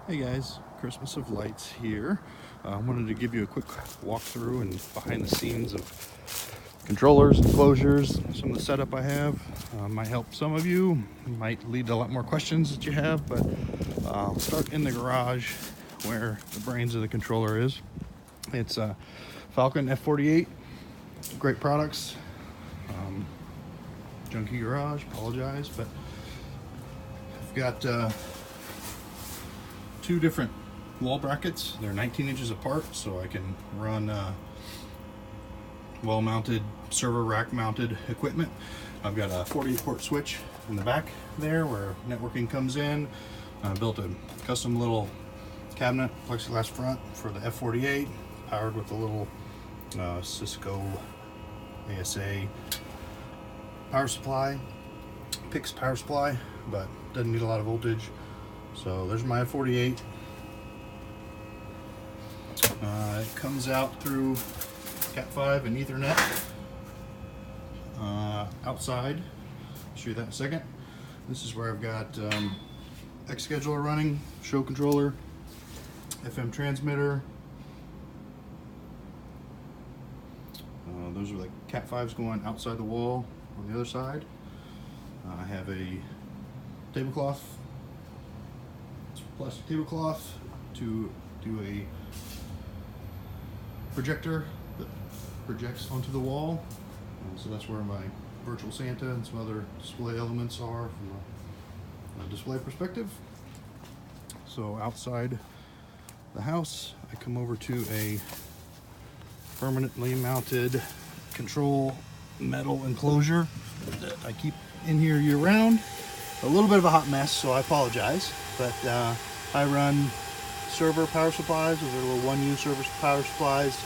Hey guys, Christmas of Lights here. I wanted to give you a quick walkthrough and behind the scenes of controllers, enclosures, some of the setup I have. Might help some of you, might lead to a lot more questions that you have, but I'll start in the garage where the brains of the controller is. It's a Falcon F48, great products. Junky garage, apologize, but I've got two different wall brackets. They're 19 inches apart, so I can run wall-mounted, server rack-mounted equipment. I've got a 48-port switch in the back there where networking comes in. I built a custom little cabinet, plexiglass front for the F48, powered with a little Cisco ASA power supply, PIX power supply, but doesn't need a lot of voltage. So there's my F48. It comes out through Cat5 and Ethernet outside. I'll show you that in a second. This is where I've got X scheduler running, show controller, FM transmitter. Those are the Cat5s going outside the wall on the other side. I have a tablecloth, plastic tablecloth to do a projector that projects onto the wall. So that's where my virtual Santa and some other display elements are from a display perspective. So outside the house, I come over to a permanently mounted control metal enclosure that I keep in here year round. A little bit of a hot mess, so I apologize, but I run server power supplies. Those are little 1U server power supplies.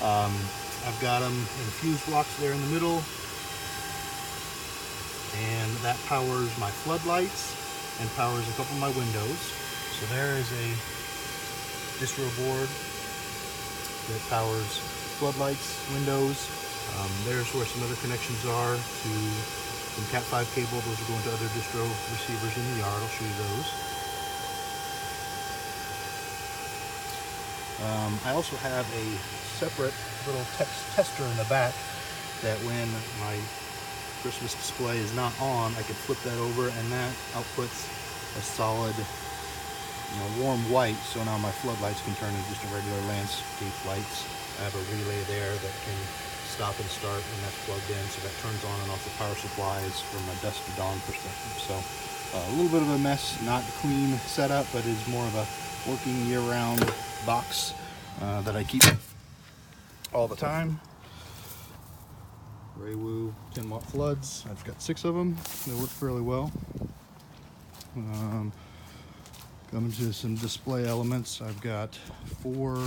I've got them in fuse blocks there in the middle, and that powers my floodlights and powers a couple of my windows. So there is a distro board that powers floodlights, windows. There's where some other connections are to some Cat5 cable. Those are going to other distro receivers in the yard. I'll show you those. I also have a separate little tester in the back that when my Christmas display is not on, I can flip that over and that outputs a solid, warm white. So now my floodlights can turn into just a regular landscape lights. I have a relay there that can stop and start, and that's plugged in, so that turns on and off the power supplies from a dusk to dawn perspective. So a little bit of a mess, not a clean setup, but is more of a working year-round box that I keep all the time. Raywu 10-watt floods. I've got 6 of them. They work fairly well. Coming to some display elements, I've got 4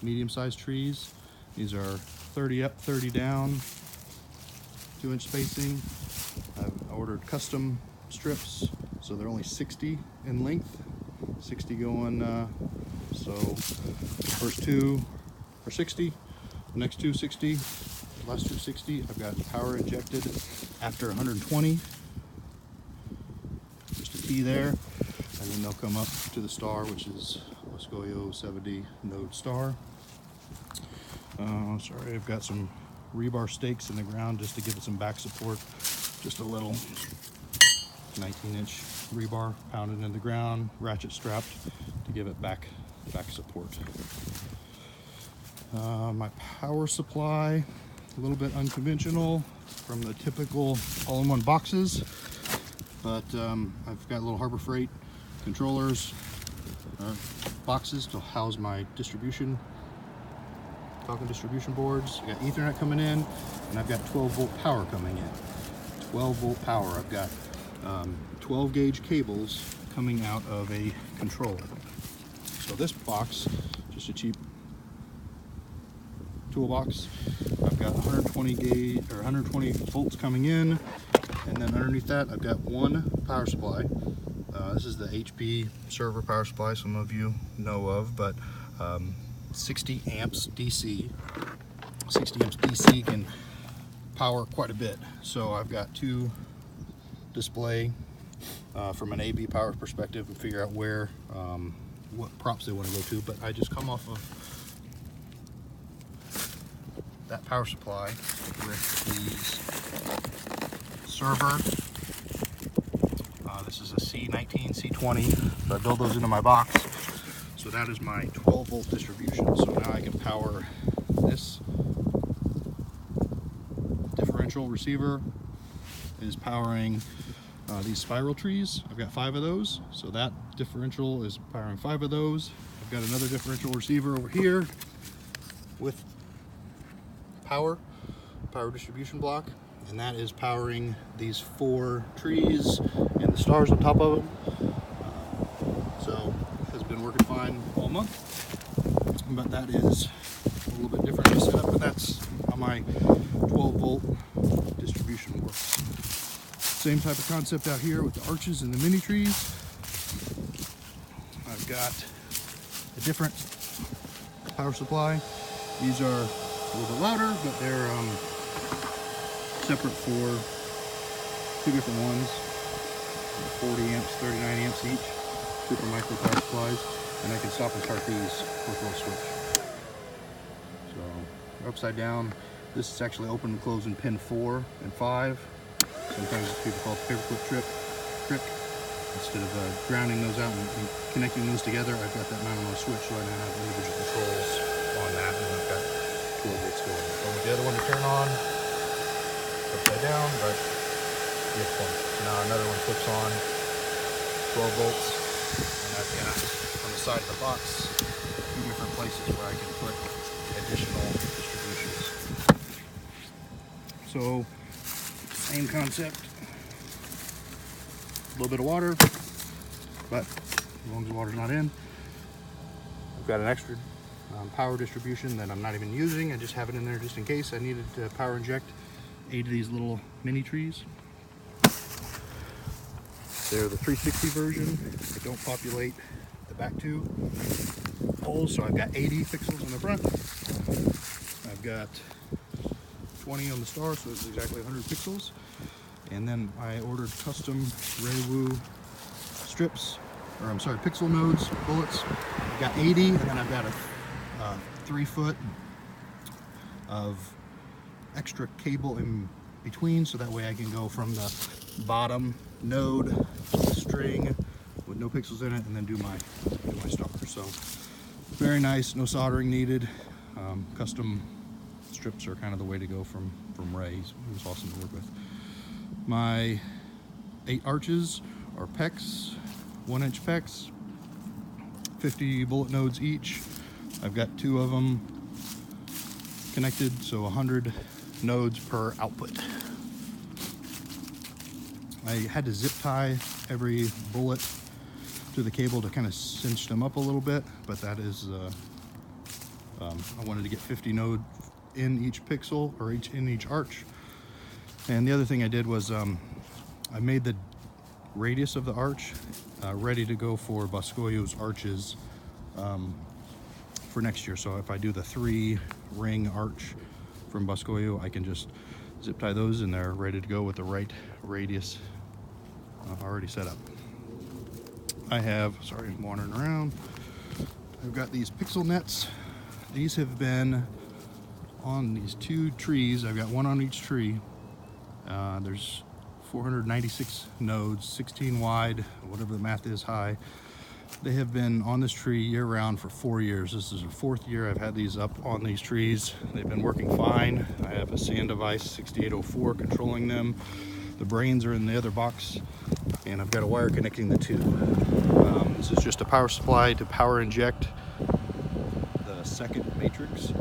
medium-sized trees. These are 30 up, 30 down, 2-inch spacing. I've ordered custom strips, so they're only 60 in length. 60 going, so the first 2 are 60, the next 2 60, the last 2 60. I've got power injected after 120. Just a key there, and then they'll come up to the star, which is Wascoyo 70 node star. Sorry, I've got some rebar stakes in the ground just to give it some back support. Just a little 19-inch rebar pounded in the ground, ratchet strapped to give it back support. My power supply, a little bit unconventional from the typical all-in-one boxes, but I've got little Harbor Freight controllers, boxes to house my Falcon distribution boards. I got Ethernet coming in, and I've got 12-volt power coming in. 12-volt power. I've got 12 gauge cables coming out of a controller. So this box, just a cheap toolbox, I've got 120 volts coming in, and then underneath that I've got 1 power supply. This is the HP server power supply some of you know of, but 60 amps DC. 60 amps DC can power quite a bit. So I've got 2 display from an AB power perspective and figure out where what props they want to go to. But I just come off of that power supply with these server. This is a C19, C20. So I build those into my box. So that is my 12 volt distribution. So now I can power this differential receiver. Is powering these spiral trees. I've got 5 of those. So that differential is powering 5 of those. I've got another differential receiver over here with power distribution block, and that is powering these 4 trees and the stars on top of them. So has been working fine all month, but that is a little bit different of a setup, but that's how my 12 volt distribution works. Same type of concept out here with the arches and the mini trees. I've got a different power supply. These are a little bit louder, but they're separate for 2 different ones. 40 amps, 39 amps each. Super micro power supplies. And I can stop and start these with a little switch. So they're upside down. This is actually open and close in pin 4 and 5. Sometimes people call it paperclip trick. Instead of grounding those out and connecting those together, I've got that mounted on a switch, so I now have individual controls on that, and I've got 12 volts going. I want the other one to turn on upside down, but you have point. So now another one flips on 12 volts, and I've got on the side of the box 2 different places where I can put additional distributions. So same concept, a little bit of water, but as long as the water's not in. I've got an extra power distribution that I'm not even using. I just have it in there just in case I needed to power inject 8 of these little mini trees. They're the 360 version. They don't populate the back 2 holes, so I've got 80 pixels in the front. I've got 20 on the star, so it's exactly 100 pixels. And then I ordered custom Raywu strips, or I'm sorry, pixel nodes, bullets. I've got 80, and then I've got a 3 foot of extra cable in between, so that way I can go from the bottom node string with no pixels in it, and then do my star. So very nice, no soldering needed. Custom strips are kind of the way to go from Ray. He was awesome to work with. My 8 arches are PEX, 1-inch PEX, 50 bullet nodes each. I've got 2 of them connected, so 100 nodes per output. I had to zip tie every bullet to the cable to kind of cinch them up a little bit, but that is, I wanted to get 50 nodes in each pixel, or in each arch. And the other thing I did was I made the radius of the arch ready to go for Boscoio's arches for next year. So if I do the 3 ring arch from Boscoio, I can just zip tie those and they're ready to go with the right radius already set up. I have, sorry, I'm wandering around. I've got these pixel nets. These have been on these 2 trees. I've got 1 on each tree. There's 496 nodes, 16 wide, whatever the math is, high. They have been on this tree year-round for 4 years. This is the 4th year I've had these up on these trees. They've been working fine. I have a SAN device, 6804, controlling them. The brains are in the other box, and I've got a wire connecting the 2. This is just a power supply to power inject the second matrix,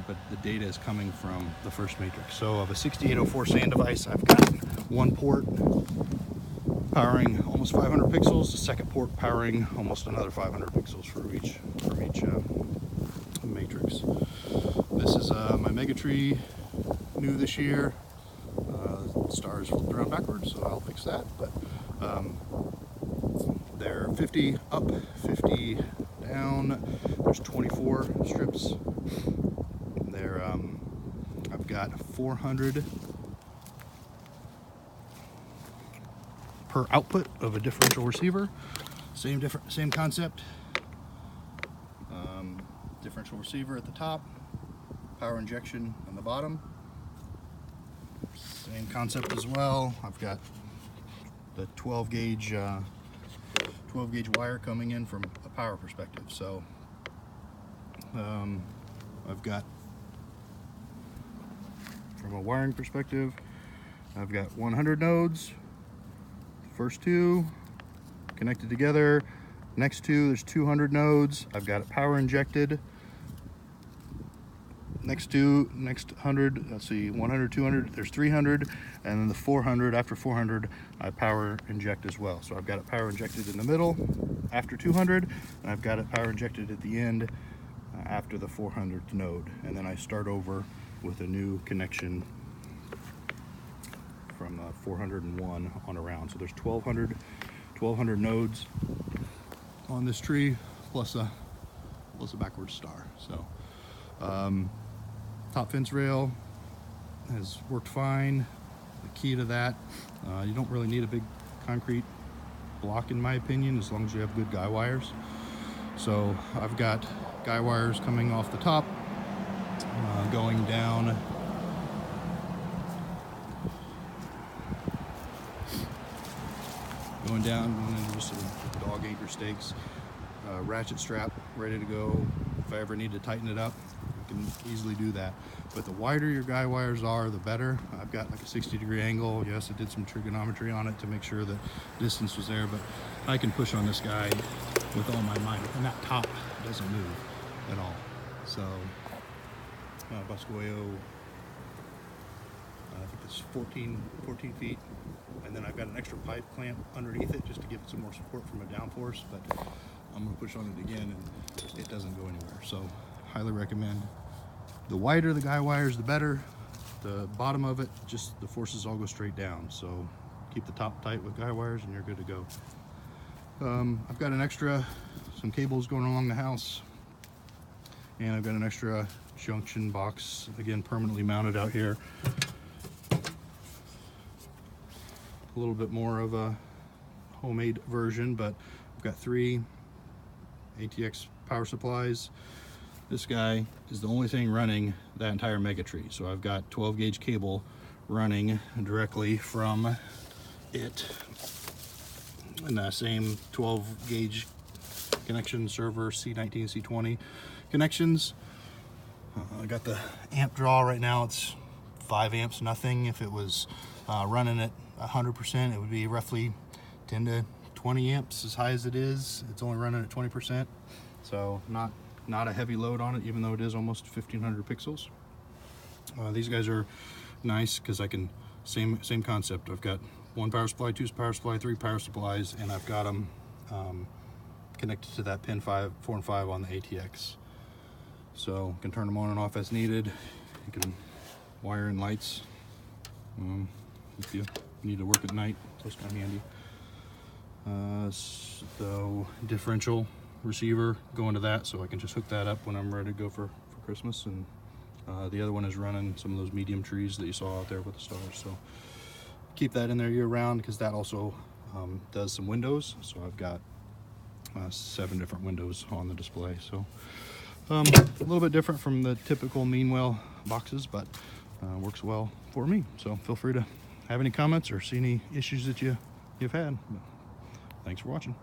but the data is coming from the first matrix. So of a 6804 SAN device, I've got 1 port powering almost 500 pixels, the second port powering almost another 500 pixels from each matrix. This is my Megatree, new this year. Stars flipped around backwards, so I'll fix that. But they're 50 up, 50 down. There's 24 strips. They're I've got 400 per output of a differential receiver. Same concept. Differential receiver at the top, power injection on the bottom. Same concept as well. I've got the 12 gauge wire coming in from a power perspective. So I've got, from a wiring perspective, I've got 100 nodes. First two connected together. Next two, there's 200 nodes. I've got it power injected. Next 100, let's see, 100, 200, there's 300, and then the 400, after 400, I power inject as well. So I've got it power injected in the middle after 200, and I've got it power injected at the end after the 400th node. And then I start over with a new connection from 401 on around. So there's 1,200 nodes on this tree, plus a backwards star. So top fence rail has worked fine. The key to that, you don't really need a big concrete block in my opinion, as long as you have good guy wires. So I've got guy wires coming off the top, going down and then just some dog anchor stakes, ratchet strap ready to go. If I ever need to tighten it up, I can easily do that. But the wider your guy wires are, the better. I've got like a 60-degree angle. Yes, I did some trigonometry on it to make sure that distance was there, but I can push on this guy with all my might, and that top doesn't move at all. So Boscoyo, I think it's 14 feet, and then I've got an extra pipe clamp underneath it just to give it some more support from a downforce, but I'm going to push on it again and it doesn't go anywhere. So highly recommend. The wider the guy wires, the better. The bottom of it, just the forces all go straight down. So keep the top tight with guy wires and you're good to go. I've got some cables going along the house, and I've got an extra junction box, again, permanently mounted out here. A little bit more of a homemade version, but I've got 3 ATX power supplies. This guy is the only thing running that entire mega tree. So I've got 12 gauge cable running directly from it, and the same 12 gauge connection server C19, C20 connections. I got the amp draw right now. It's 5 amps, nothing. If it was running at 100%, it would be roughly 10 to 20 amps as high as it is. It's only running at 20%. So not a heavy load on it, even though it is almost 1500 pixels. These guys are nice because I can, same concept. I've got 1 power supply, 2 power supply, 3 power supplies, and I've got them connected to that pin 4 and 5 on the ATX. So you can turn them on and off as needed. You can wire in lights if you need to work at night. That's kind of handy. So differential receiver going to that, so I can just hook that up when I'm ready to go for Christmas. And the other one is running some of those medium trees that you saw out there with the stars. So keep that in there year round, because that also does some windows. So I've got 7 different windows on the display. So a little bit different from the typical Meanwell boxes, but works well for me. So feel free to have any comments or see any issues that you've had. Thanks for watching.